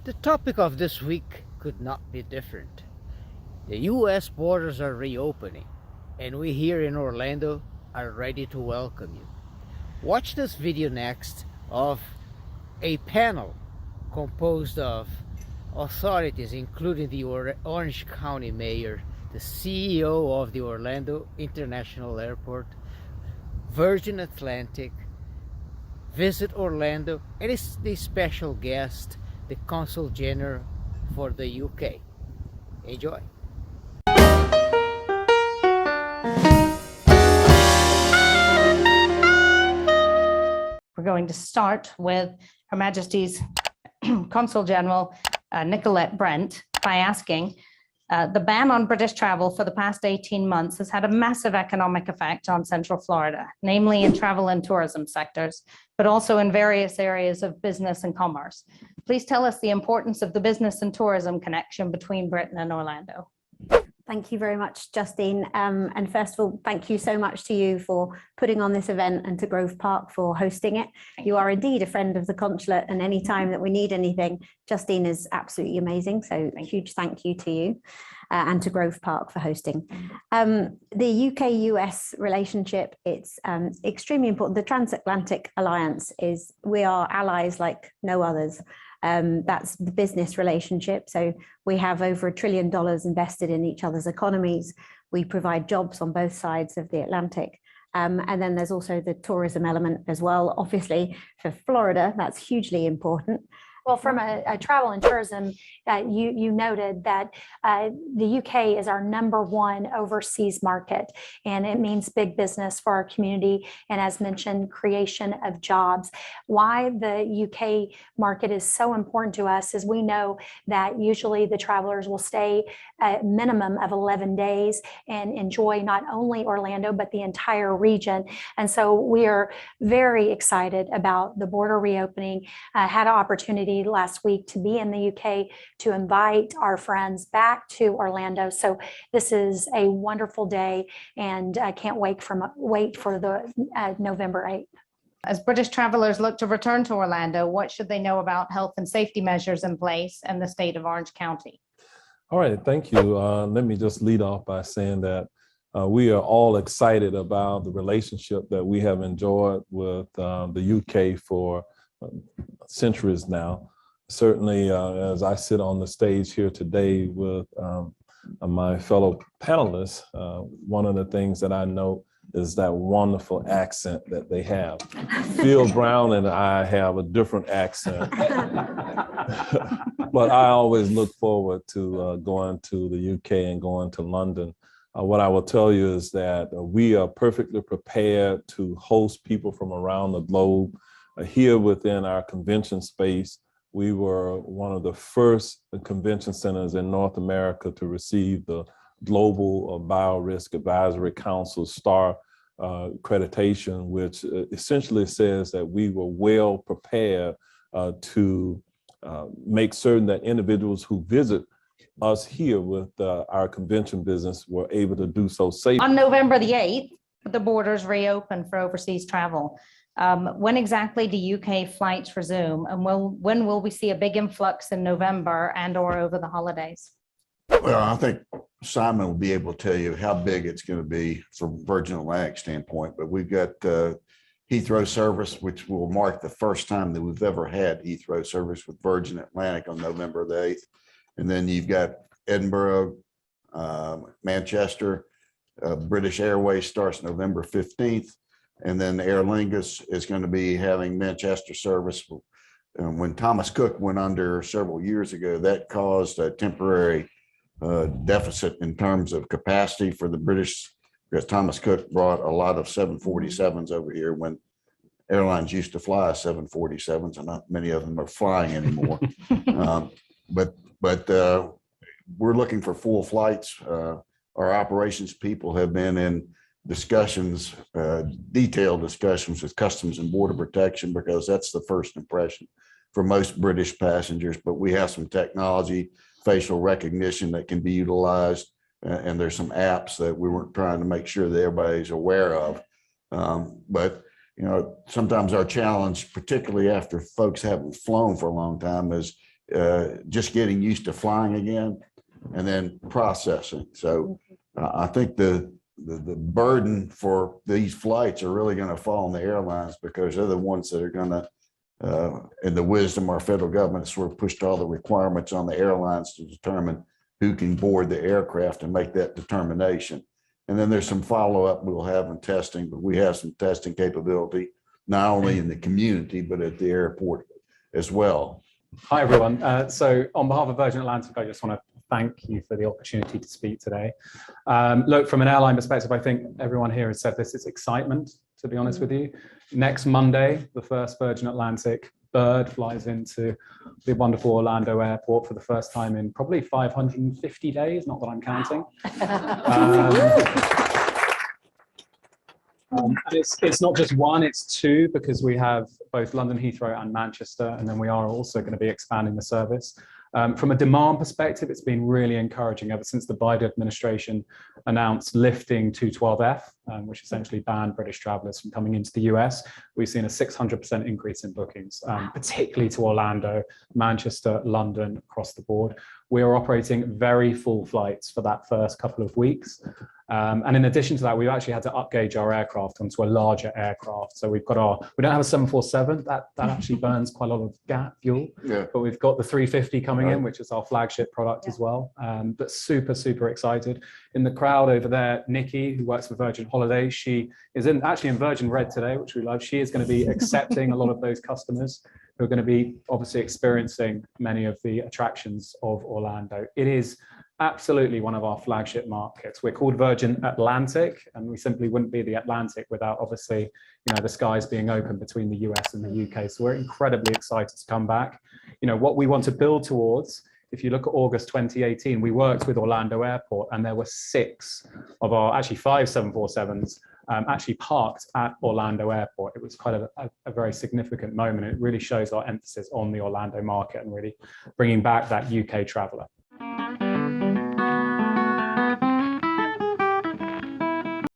The topic of this week could not be different. The US borders are reopening, and we here in Orlando are ready to welcome you. Watch this video next of a panel composed of authorities, including the Orange County Mayor, the CEO of the Orlando International Airport, Virgin Atlantic, Visit Orlando, and the special guest, the Consul General for the UK. Enjoy. We're going to start with Her Majesty's Consul General Nicolette Brent by asking, the ban on British travel for the past 18 months has had a massive economic effect on Central Florida, namely in travel and tourism sectors, but also in various areas of business and commerce. Please tell us the importance of the business and tourism connection between Britain and Orlando. Thank you very much, Justine. And first of all, thank you so much to you for putting on this event and to Grove Park for hosting it. You are indeed a friend of the consulate, and any time that we need anything, Justine is absolutely amazing. So a huge thank you to you and to Grove Park for hosting. The UK-US relationship, it's extremely important. The Transatlantic Alliance we are allies like no others. That's the business relationship. So we have over $1 trillion invested in each other's economies. We provide jobs on both sides of the Atlantic. And then there's also the tourism element as well. Obviously, for Florida, that's hugely important. Well, from a travel and tourism, you noted that the UK is our #1 overseas market, and it means big business for our community. And as mentioned, creation of jobs. Why the UK market is so important to us is we know that usually the travelers will stay a minimum of 11 days and enjoy not only Orlando, but the entire region. And so we are very excited about the border reopening. I had an opportunity last week to be in the UK to invite our friends back to Orlando. So this is a wonderful day, and I can't wait for the November 8th. As British travelers look to return to Orlando, what should they know about health and safety measures in place in the state of Orange County? All right, thank you. Let me just lead off by saying that we are all excited about the relationship that we have enjoyed with the UK for centuries now. Certainly, as I sit on the stage here today with my fellow panelists, one of the things that I know is that wonderful accent that they have. Phil Brown and I have a different accent. But I always look forward to going to the UK and going to London. What I will tell you is that we are perfectly prepared to host people from around the globe. Here within our convention space, we were one of the first convention centers in North America to receive the Global Biorisk Advisory Council STAR accreditation, which essentially says that we were well prepared to make certain that individuals who visit us here with our convention business were able to do so safely. On November the 8th, the borders reopen for overseas travel. When exactly do UK flights resume, and when will we see a big influx in November and or over the holidays? Well, I think Simon will be able to tell you how big it's going to be from Virgin Atlantic standpoint, but we've got Heathrow service, which will mark the first time that we've ever had Heathrow service with Virgin Atlantic on November the 8th. And then you've got Edinburgh, Manchester, British Airways starts November 15th. And then Aer Lingus is going to be having Manchester service. When Thomas Cook went under several years ago, that caused a temporary deficit in terms of capacity for the British, because Thomas Cook brought a lot of 747s over here when airlines used to fly 747s, and not many of them are flying anymore. But we're looking for full flights. Our operations people have been in discussions, detailed discussions with Customs and Border Protection, because that's the first impression for most British passengers. But we have some technology, facial recognition that can be utilized, and there's some apps that we were trying to make sure that everybody's aware of. But you know, sometimes our challenge, particularly after folks haven't flown for a long time, is just getting used to flying again and then processing. So I think the burden for these flights are really going to fall on the airlines, because they're the ones that are going to, in the wisdom of our federal government, sort of pushed all the requirements on the airlines to determine who can board the aircraft and make that determination. And then there's some follow-up we'll have in testing, but we have some testing capability, not only in the community, but at the airport as well. Hi, everyone. So on behalf of Virgin Atlantic, I just want to thank you for the opportunity to speak today. Look, from an airline perspective, I think everyone here has said this, it's excitement, to be honest with you. Next Monday, the first Virgin Atlantic bird flies into the wonderful Orlando airport for the first time in probably 550 days, not that I'm counting. And it's not just one, it's two, because we have both London Heathrow and Manchester, and then we are also going to be expanding the service. From a demand perspective, it's been really encouraging ever since the Biden administration announced lifting 212F, which essentially banned British travellers from coming into the US. We've seen a 600% increase in bookings, particularly to Orlando, Manchester, London, across the board. We are operating very full flights for that first couple of weeks. And in addition to that, we've actually had to upgauge our aircraft onto a larger aircraft. So we've got we don't have a 747, that actually burns quite a lot of fuel, but we've got the 350 coming in, which is our flagship product as well. But super, super excited. In the crowd over there, Nikki, who works for Virgin Holidays, she is actually in Virgin Red today, which we love. She is going to be accepting a lot of those customers who are going to be obviously experiencing many of the attractions of Orlando. It is absolutely one of our flagship markets. We're called Virgin Atlantic, and we simply wouldn't be the Atlantic without obviously, the skies being open between the US and the UK. So we're incredibly excited to come back. What we want to build towards, if you look at August 2018, we worked with Orlando Airport, and there were 6 of our, actually 5 747s actually parked at Orlando Airport. It was quite a very significant moment. It really shows our emphasis on the Orlando market and really bringing back that UK traveller.